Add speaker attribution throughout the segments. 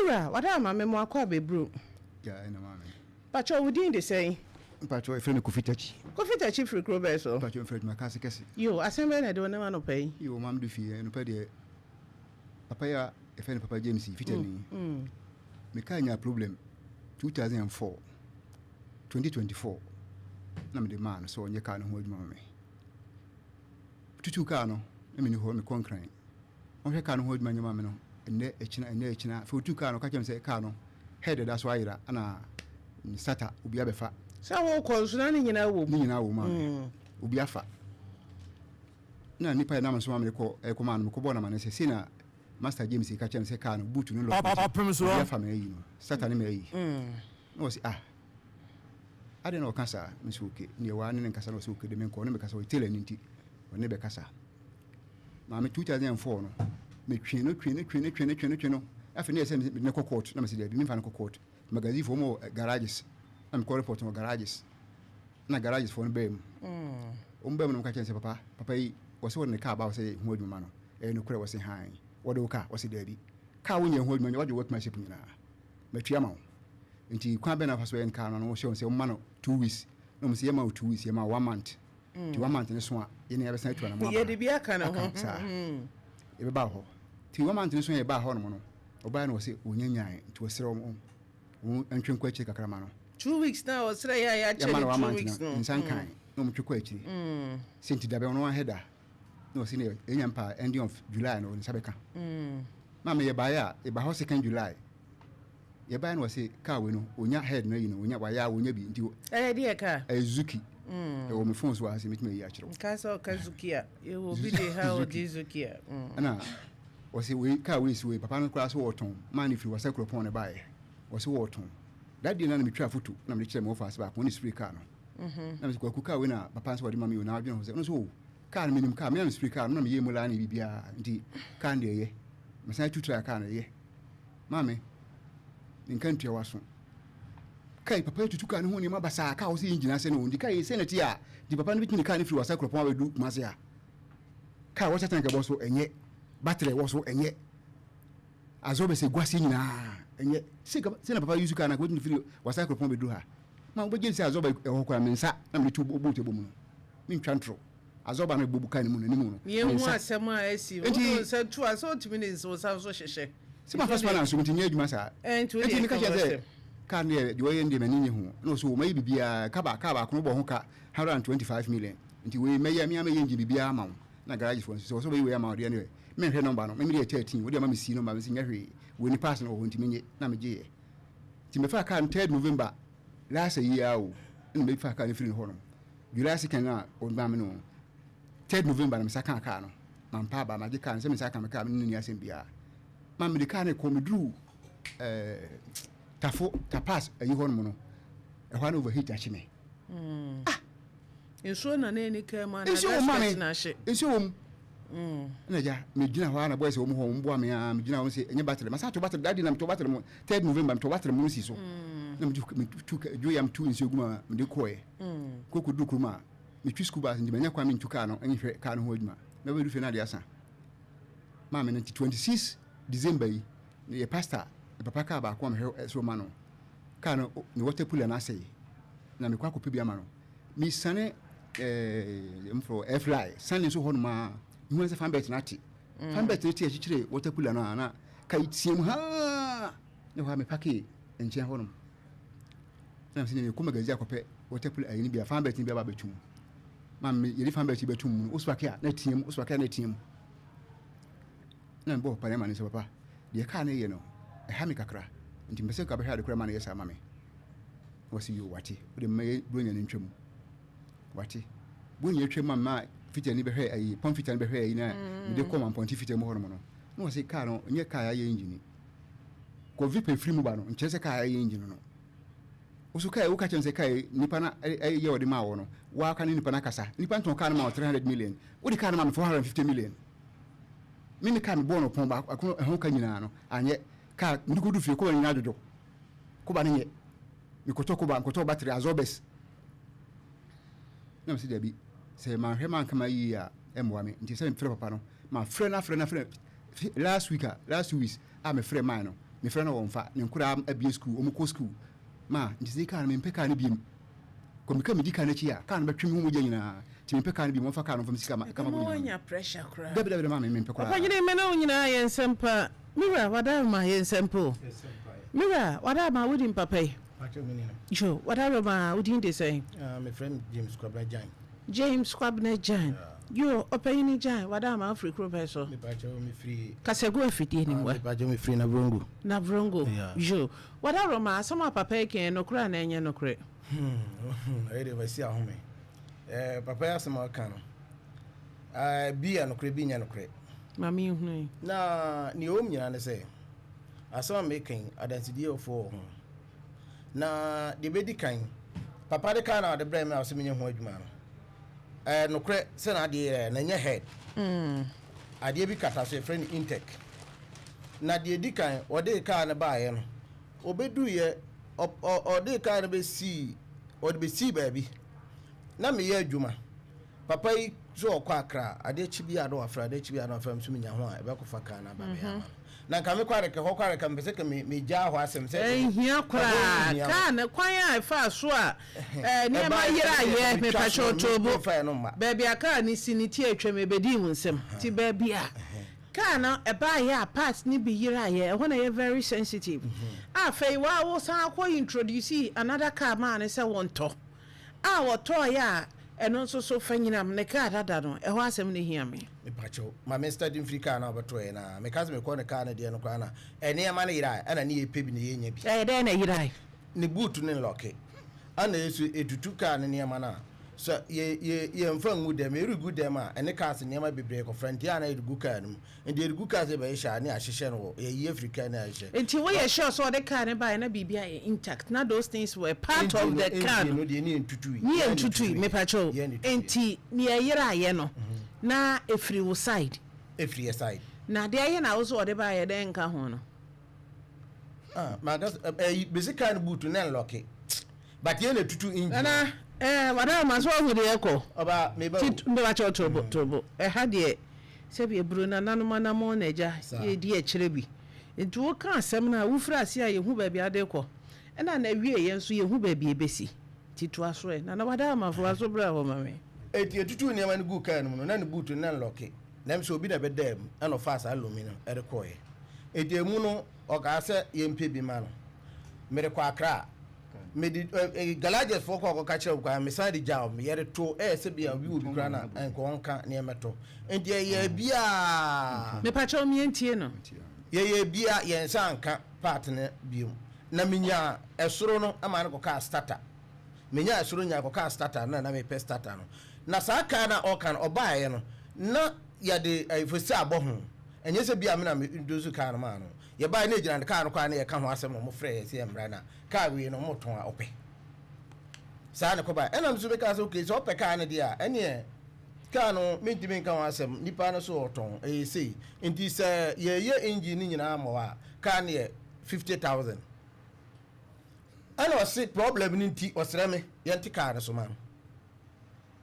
Speaker 1: Owura, what am I me mo akwa bebru?
Speaker 2: Yeah, ina mama.
Speaker 1: Pacho within the say.
Speaker 2: Pacho e friend Kofitachi.
Speaker 1: Kofitachi free krobe so.
Speaker 2: Pacho friend makasi kesi.
Speaker 1: Yo, assemble na do na man pay.
Speaker 2: Yo mam do fie no pay de. Papa ya e friend Papa James fitani. Me kanya problem 2004 2024 na me de man so onye ka no ho adwuma me. Tutu ka no e me ni ho me konkran. Onhwe ka no ho adwuma nyama me no. Enne echina for tutu ka no ka kem se ka no head that's why ira ana sata obi abefa.
Speaker 1: Sa wo konso na ni nyina wo
Speaker 2: ma obi afa na nipa na manso ma me ko e ko man me ko bona man se na Master James ka chem se ka no boot no lo
Speaker 3: Opemsuo
Speaker 2: ya fa me yi no sata ni me yi no si ade na o kasa me so oke ni wa ne nkasa no so oke de me ko ne me kasa o tele ni nti o ne be kasa ma me 2004 no me twen no afi ne se me ko court na me se de bi me fa no court magazine for mo garages am ko report no garages na garages for no bem bem no ka chense papa yi wo se won ne ka ba wo se hu adwuma no no kure wo se han wo de wo ka wo se dabi ka wo nya hu adwuma wo de workmanship nyina matua ma wo nti kwa be na fa so en ka no wo se o ma no 2 weeks no mo se ye ma 2 weeks ye ma 1 month ti 1 month ne so a ye ne ya be san atua na mo
Speaker 1: ye de bi aka na ho
Speaker 2: e be ba ho ti 1 month ne so ye ba ho no o ba na wo se onyanyan ti wo sere wo antwen kwa chi kakra ma no
Speaker 1: 2 weeks now or say ya 2 weeks no
Speaker 2: nsan kan no mo twekwa akiri senti dabe no one header no si ne enyampa ending of July no nsabeka ma me ye ba ya e ba ho 2nd July ye ba na wase ka we no onya head no yi no onya wa ya onya bi nti
Speaker 1: de ka
Speaker 2: Zuki e wo me phone so ha se mitime yi akiro
Speaker 1: ka so ka Zuki a e wo bi de ha o di Zuki a
Speaker 2: ana wase we ka we si we papa no kra so woton man if wase kro pon ne ba ye wase woton that day na me twa photo na me kire me office ba ko ni spray car no na me ko ka we na papa so wadi mami o na adwene ho se no so car minim car me na spray car na me ye mula na bibia nti car de ye me sai tutra car na ye mame nkan tua waso kai papa tutu car no ho ni mabasa ka wo se engine ase no ndi kai se na ti a di papa no bitini car ni free wasa kropon we du kuma se a car wo chatan ke bo so enye battery wo so enye azobe se gwasi nyina enye se na papa use car na ko bitini free wasa kropon be du ha ma wo begin se azoba e ho kwa mensa na me tu bo te bo mu no me ntwantro azoba na bobu kan mu no ni mu no
Speaker 1: ye hu asem a esi wo se tu aso minutes wo sa so hwehwe
Speaker 2: se ma first balance so ntinye adwuma sa
Speaker 1: enti
Speaker 2: ni ka je kan de we ndi mani hu no so mai bibia ka ba ko bo ho ka 125 million nti we meya mi ama ye ngi bibia ama na garage phone so be we ama de ne me hwe number no me de 13 we de ama me si number me si nya hwe we ni pass no ho nti menye na me je ti me fa kan 3 November last year o me fa kan free ho no July 2nd na o ba me no 3 November na me sa kan ka no na mpa ba ma je kan se me sa kan me ka me ni asem bia ma me de kan ko me dru tafo tapas ayi ho no no e ho na overheat achi me
Speaker 1: enso na ni ka ma na
Speaker 2: na she enso na ja me gina ho na boy se wo ho mbo ame a me gina ho se enye battery ma sa to battery daddy na me to battery mo 3 November me to battery mo si so na me ju yam tu enso guma me de koe koku du kuma me twi school bus ndi me nya kwa me ntuka no enye hwe ka no ho aduma na we du fe na de asa ma me 26 December yi ye pastor papa ka ba kwa me so ma no ka no ni waterpool na say na me kwa ko pebia ma no mi sane mfro fly sane so ho no ma hu se fanbet na ti fanbet ti e chire waterpool na kai tiem ha ne ho me pake enche ho no na se ne ko magazi akope waterpool ayi ni bia fanbet ni bia ba betum ma me ye fanbet betum uswake na tiem uswake na tiem na mbo pa ma ne se papa de ka na ye no e ha me kakra nti mbese ka be ha de kura ma na ye sa ma me wasi yo wati de me bronya ne ntwam wati bronya twam ma fiti ni be hwe ayi pon fiti ni be hwe ayi na me de ko man pon fiti mo hono no no wasi ka no nye ka ya ye engine ko vipe free mu ba no nche se ka ya ye engine no usu ka e uka chense ka nipa na ye wodi ma wo no wa ka ni nipa na kasa nipa nton ka na ma 300 million wodi ka na ma 450 million mimi ka me bono pon ba ko ho ka nyina no anye ka ndiko du fie ko nyina dodo ko ba nye mikoto battery azobes na msi debi se ma hwe man kama yi a emwa me nti se mfre papa no ma frɛ na last week a me frɛ man no me friend won fa ne nkura abie school o mo school ma nti sei car me mpe car ne biem ko me ka me di car na chi a car na betwe mu mogya nyina ti me mpe car ne biem mo fa car no fa me sika ma kama
Speaker 1: mo nya pressure kra
Speaker 2: dabi ma me mpe kra
Speaker 1: kwa nyine me na nyina yensempa mira wada ma yensempo mira wada ma wudi mpapai jo wada ma wudi de say
Speaker 3: my friend
Speaker 1: James Kwabna Jan yo opeyini Jan wada ma free professor
Speaker 3: me free
Speaker 1: kasego afidie ni mwa
Speaker 3: me free na brongo
Speaker 1: jo wada ma sama papa ken no kra na enye no kre
Speaker 3: I dey see ahome papa ya sama kan bia no kre bi nya no kre
Speaker 1: mami hu
Speaker 3: na ni o mnyina ne say asama making identity of for na de bedi kan papa de kan na de brem na asemi nye ho adwuma no no kre se na de na nye head ade bi kata so friend intake na de di kan o de kan na ba ye no obedu ye o de kan na be si o de be si ba bi na me ye adwuma papa yi so okwa akra ade chi bi ado afra ade chi bi ado afra msumi nya ho a ebe ko fa kan na ba be ya na ka me kware ke ho kware ka mpese ke me ja ho asem se
Speaker 1: hia kwara ka na kwan a fa so a ne ma yira ye me pa chotobo baby aka ni siniti atwa me bedi mu nsem ti baby a ka na e ba ye a part ni bi yira ye ho na ye very sensitive a fei wa wo san akọ introduce another car man se wonto a wo to ya eno nso so fanyinam ne ka dada no e ho asem ne hia me
Speaker 3: pacho ma me study Africa na obato e na me kaze me ko ne ka na de no kwa na ene ya ma na yira ana ne ye pebi ne ye nya bi
Speaker 1: de na yira
Speaker 3: ne boot ne lock ana yesu etutu ka ne ne ma na so ye mfa ngu dem e rugu dem a ene ka se ne ma bebre ko front ya na e rugu ka num ende rugu ka ze be sha ne ahihye no ye Africa na ahihye
Speaker 1: enti we ye sure so the car ne ba na bibia intact na those things were part of the car
Speaker 3: no de ni entutui
Speaker 1: ni entutui me pacho enti ni yira ye no na efri wo side na de aye na wo so de ba ye de nka ho no
Speaker 3: ma gas basic car boot na lock but ye na tutu engine
Speaker 1: na wada ma so hu de eko
Speaker 3: oba me ba
Speaker 1: ndo ba cho tobo ha de se bi ebru na nanoma na mo na eja ye di e kire bi nti wo kan asem na wo fra ase a ye hu ba bi ade ko na wie ye nso ye hu ba bi ebesi titu aso e na wada ma fo aso bra ho ma me
Speaker 3: eti tutu ne ma ne gu car no na ne boot na lock na me so obi na be dem na no fast aluminum e de ko ye eti emu no o ka se ye mpe bi ma no me de kwa akra me di galages for ko ka kire kwa me sa di jaw me yere to se bia wi obi kra na enko onka ne meto enti ye bia
Speaker 1: me pa cho mi entie no
Speaker 3: ye bia ye nsa nka part ne biom na menya esoro no ama ne ko ka starter menya esoro nya ko ka starter na me pe starter no na sa ka na o kan obaye no na ya de fosi abo ho enye se bia me na me dozu ka no ma no ye ba na ejina ka no kwa na ye ka ho asem no mo frɛ se emra na ka wi no mo ton a opɛ sa ne ko ba enam so be ka so okay so opɛ ka ne dia ene ka no mentimi nka ho asem nipa no so oton sei enti se ye engine nyina mo wa ka ne 50,000 ana o se problem ni nti o sere me ye nti ka ne so ma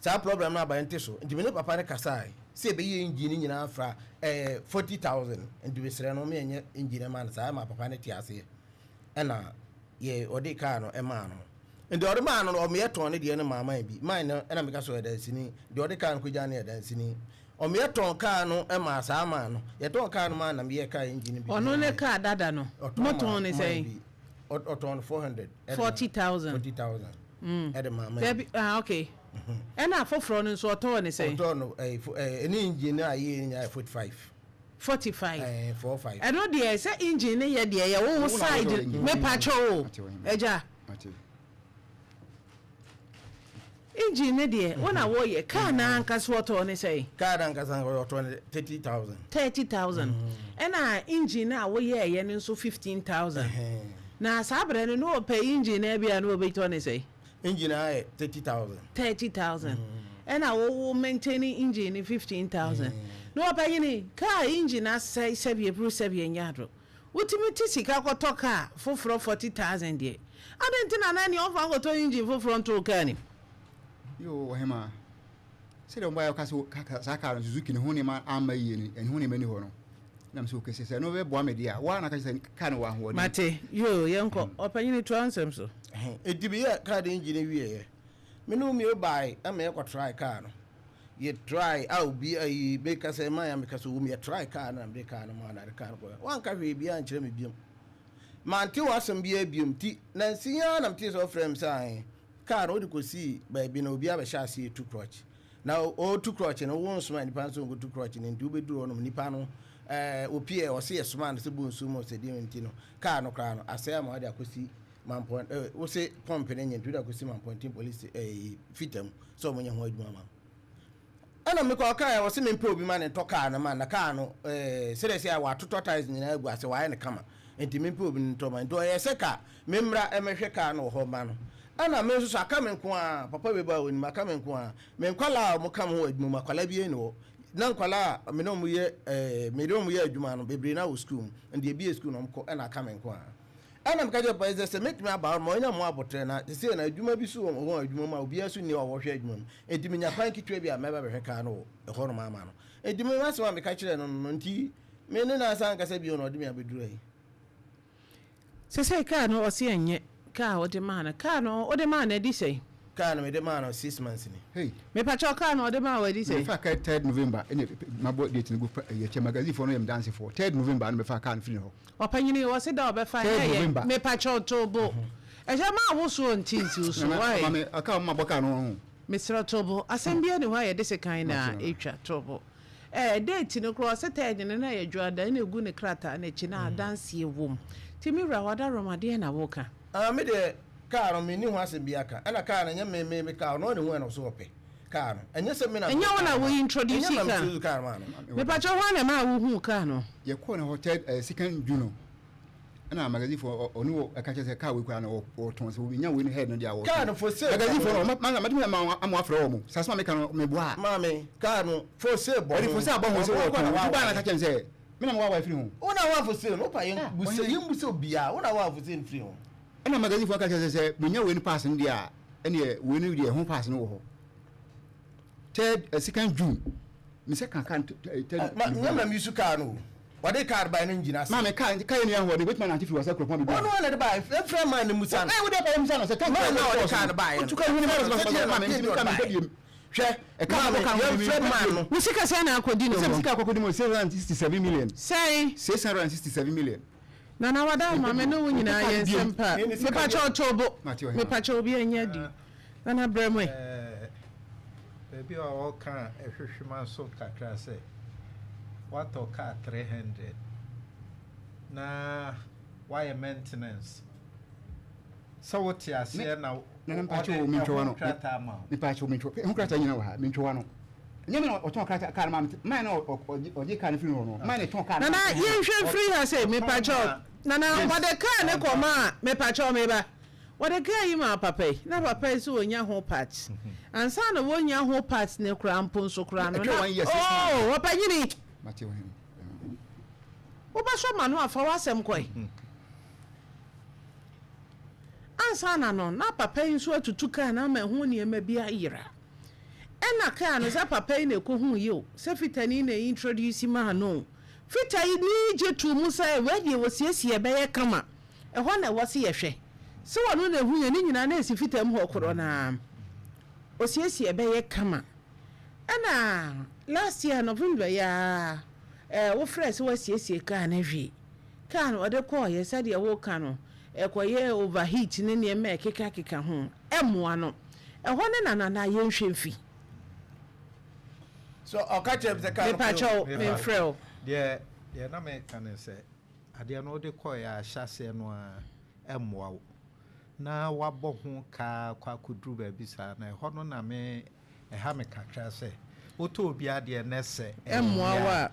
Speaker 3: sa problem na ba nti so enti me ne papa ne kasai se be ye engine nyina afra 40,000 enti be sere no me enye engine man sa ma papa ne ti ase ana ye odi ka no e ma no enti odi ma no o me yeton ne de ne mama bi man no na me ka so e dan sini de odi ka no ko ja ne dan sini o me yeton ka no e ma sa ma no yeton ka no ma na me ye ka engine bi
Speaker 1: ono ne ka dada no moton ne say
Speaker 3: oton
Speaker 1: 40,000
Speaker 3: e de mama
Speaker 1: okay ena afoforo no so oton ne say
Speaker 3: oton any engine na ye nya
Speaker 1: 45
Speaker 3: 45
Speaker 1: I know the say engine ne ye de ye wo side me pacho eja engine ne de wona wo ye car na anka so to ne say
Speaker 3: car na anka san wo to 30,000
Speaker 1: ena engine na wo ye ne so 15,000 na sabre ne no pay engine na bia no be to ne say
Speaker 3: engine na 30,000
Speaker 1: ena wo maintaining engine 15,000 no pay ni car engine asai sebi ebru sebi nyado utimiti sika ko to car foforo 40,000 de adenti na nani ofa ko to engine foforo to car ni
Speaker 2: yo hema se de mbayo kaso saka Suzuki ne hone ma ama ye ni en hone mani ho no nam so kese se no be boa me dia wa na ka se ka ne wa ho ni
Speaker 1: mate yo yenko opanyini to ansem so
Speaker 3: edibiye car de engine wie me no me buy am e ko try car no ye try au bi ai be ka se man am ka so me try car na be car no ma na car ko wan ka hwe bia nkire me biam man ti wasem bia biam ti na nsia na mti so frame sai car o de ko si ba bi na obi abehya ase tu crutch na o tu crutch no won so man nipa so go tu crutch ni ndu be duro no nipa no opie o se yesoma no se bu nsu mo se di nti no car no kra no asaya ma de akosi man point we say pump ne nyentu da akosi man point police fitam so mo nya ho adwuma ma ana me ko car o se me mpe obi man ne to car no man na car no seriously I wa to ties nyina agu ase wa ne kama enti me mpe obi ne to man do yese ka me mra emehwe car no ho ma no ana me so aka me nko a papa be ba woni maka me nko a me nkwala mo kam ho adwuma kwala bi eni wo na nkwala me no mu ye me do mu ye adwuma no bebre na wo school ndi e bi school no mko na aka me nko a ana me ka je pa is say make me about mo nya mo abotre na say na adwuma bi so wo adwuma ma obi asu ni wo hwe adwuma enti me nya pan kitwa bi a me ba be hwe ka no e ho no ma no enti me ma se ma me ka kire no nti me ne na san ka se bi no de me abeduru ai
Speaker 1: se ka no o se enye ka o de mana ka no o de mana di sei
Speaker 3: ka no me de mana 6 months ni
Speaker 2: hey
Speaker 1: me pa cho ka no o de ma wa di sei
Speaker 2: me fa ka 3 November ene mabo date ni go ye che magazine for no yam dance for 3 November no me fa ka no free ho
Speaker 1: opanyini wo se da o be fa ye me pa cho tobo e ja ma wo so ntinti so why
Speaker 2: ma me aka ma boka no
Speaker 1: me sra tobo asembia ni wa ye de se kan na etwa tobo date no kro se 3 ni na ye dwada na egu ne krata na chi na dance ye wom timira wada romade na woka
Speaker 3: me de car me ni ho asembia ka ana car na nya me car no ne ho na so ope car no enye se me na
Speaker 1: enye wona wo introduce
Speaker 3: car man
Speaker 1: me pa cho ho na ma wo hu car no
Speaker 2: ye ko na hotel 2nd June ana magazine for onu aka che se car we kwa na o ton se we nya we ni head no dia wo
Speaker 3: car no for sale
Speaker 2: magazine for ma am afro wo mo sasma me ka no me boa
Speaker 3: ma me car no for sale bo
Speaker 2: for sale bo ho se wo ba na ka che se me na mo wa free ho
Speaker 3: una wa for sale no pa yen buse yin buse obia una wa for sale free ho
Speaker 2: ana magazine for aka che se me nya we ni pass no dia ene we ni dia ho pass no wo ho 2nd June me se kan
Speaker 3: ma nyama mi su car no wade car by no engine as
Speaker 2: ma me car ni an ho de wetman anti fi wasa kropon bi
Speaker 3: no na de by friend man ni musa no
Speaker 2: we de ba musa no se kan
Speaker 3: na wade car by
Speaker 2: tu kan ni ma me mi kan me hwe e kan mo kan
Speaker 3: friend man no
Speaker 1: musika sa na akodi no
Speaker 2: musika akodi mo 667 million
Speaker 1: say
Speaker 2: 667 million
Speaker 1: na wada ma me no nyina ye sempa me pa cho tobo me pa cho obi anya di na bremwe
Speaker 4: baby o kan ehwehwema so kakra se what o car 300 na why maintenance so what ya say na
Speaker 2: pa cho mi twa no mi pa cho mi twa hu krata nyina wa ha mi twa no nyame no o ton krata car ma no o je car ni free no ma ne ton car
Speaker 1: na ye hwe free ha say me pa cho na what the car ne ko ma me pa cho me ba what the guy ma papa na papa so onya ho parts ansa na wonya ho parts ne kra mpon so kra no oh opanyini
Speaker 2: mate wo hen
Speaker 1: wo ba so ma no afa wasem koi ansa na no na papa nso atutu ka na ma ho ne ma bia yira ena ka no za papa ne ko hu yi o se fitani na introduce ma no fitai ni je tu musa e wadi wo siesie be ye kama e ho na wo se ye hwe se wono na hu ye ni nyina na esi fitam ho koro na o siesie be ye kama ana last year November ya wo fresh wo siesie ka na hwe ka no de ko ye sade ye wo ka no e ko ye overheat ne ne me keka ho emoa no e ho ne na ye nhwe mfi
Speaker 3: so o ka che be ka
Speaker 1: me pa cho me frel
Speaker 4: de na me kan se ade no de ko ya hyase no a emoa wo na wabɔ ho ka kwa kudru ba bi sa na ho no na me ha me kakra se oto obi ade na se
Speaker 1: emoa wa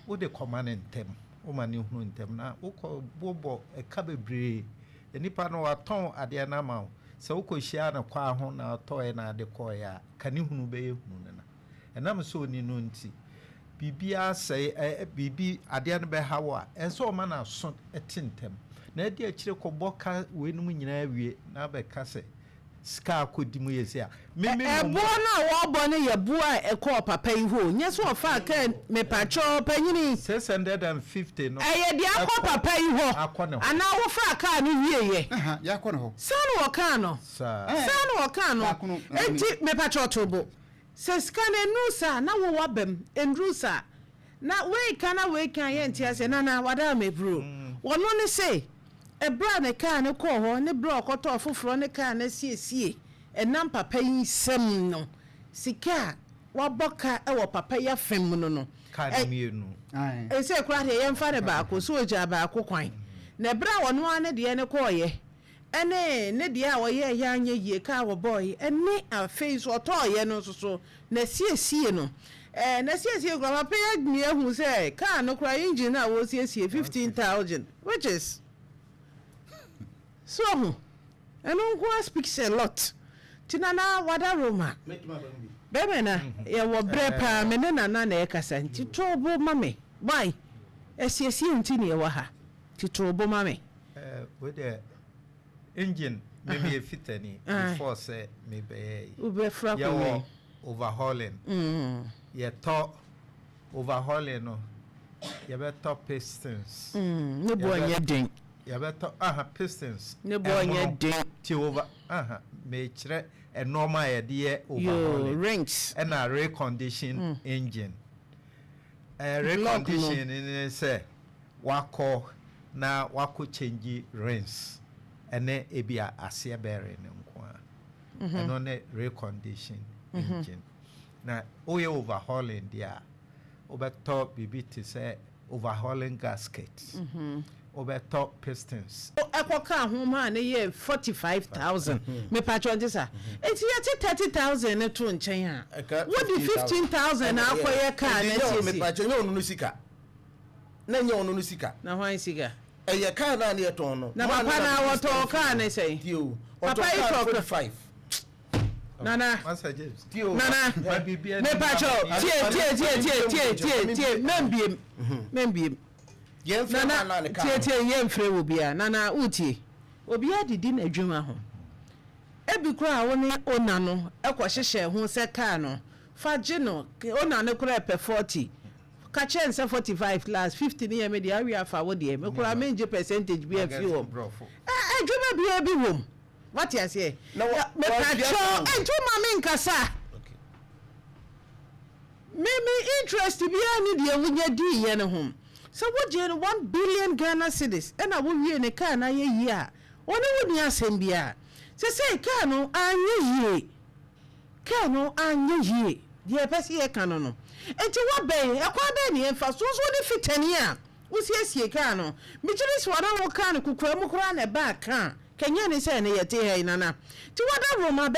Speaker 4: wo de command ntem wo ma ne hunu ntem na wo ko bobo e ka bebre enipa no waton ade na ma se wo ko hia na kwa ho na to e na ade ko ya ka ne hunu be hunu na enam so ni no nti bibia se bibi ade na be hawa enso ma na so etintem na ade akire ko boka wenum nyina wie na be ka se ska akodi mu yesi a meme
Speaker 1: ebo na wo bo ne ye bua ekọ papa yi ho nye so fa ka me pacho panyini
Speaker 4: 650 no
Speaker 1: eye di akọ papa yi ho ana wo fa ka ne wieye
Speaker 2: ya akọ no ho
Speaker 1: sanu wo ka no sanu wo ka no enti me pacho tobo se skane nusa na wo wabem endrusa na we kana we kan ye ntia se na wada me bro wono ne say ebra ne ka ne ko ho ne bro okoto foforo ne ka na siesie enam papa yi sem no sika waboka e wo papa ya fem no
Speaker 4: ka ne mienu
Speaker 1: e se kura de ye mfa ne ba ko so oja ba ko kwan na ebra wono ane de ne ko ye ene ne de a wo ye ya anye yie ka wo boy ene a face oto ye no so na siesie no na siesie kura papa ya mi ehu se ka no kura engine na wo siesie 15,000 which is so and who speaks a lot tinana wada roma bebe na ye wo brepa me ne nana na ekasa nti tobo mame why esiesie nti ne wa ha ti tobo mame
Speaker 4: with the engine maybe a fitani before say me be
Speaker 1: ube fra ko
Speaker 4: overhauling ye to overhauling no ye be top pistons
Speaker 1: ne bo anya den
Speaker 4: ya beto pistons
Speaker 1: ne boy den
Speaker 4: ti over me kire a normal ye overhauling
Speaker 1: rings
Speaker 4: and a recondition engine recondition in say wako na wako change rings ene ebia asia bearing nko and on a recondition engine na oye overhauling dia obeto bibi ti say overhauling gaskets over top pistons.
Speaker 1: Ekoka homa na ye 45,000. Me patron disa. Enti ye 30,000 na to nchen a. What the 15,000 na akoye car na sisi.
Speaker 3: Me patron no no sika. Na nye ono no sika.
Speaker 1: Na hwan sika?
Speaker 3: Eye car na ye ton no.
Speaker 1: Na papa na woto car na say.
Speaker 3: Tio.
Speaker 1: Papa yi talk
Speaker 3: 45.
Speaker 1: Nana.
Speaker 4: Master James.
Speaker 3: Tio.
Speaker 1: Nana. Me patron. Tie. Membiem. Nana tie yemfre obia nana utie obia didi na adwuma ho ebi kura woni ona no ekohyehe ho se car no faje no ona no kura pe 40 ka chen se 45 last 50 ni me dia wi afa wo de me kura menje percentage bi afi wo adwuma bi abi wom what you say me pacho adwuma me nkasa me interest bi ani de wunya di ye ne ho. So what you 1 billion Ghana cedis and I will be in a car na ye ya. One would ya send bia. Say cano anye ye. Cano anye ye. Dear Bessie canono. And to what bay, a quadany and fast was what if 10 year. Was yes ye cano. Mitchell's what I will can cook a back can. Can you say any nana? To what I room my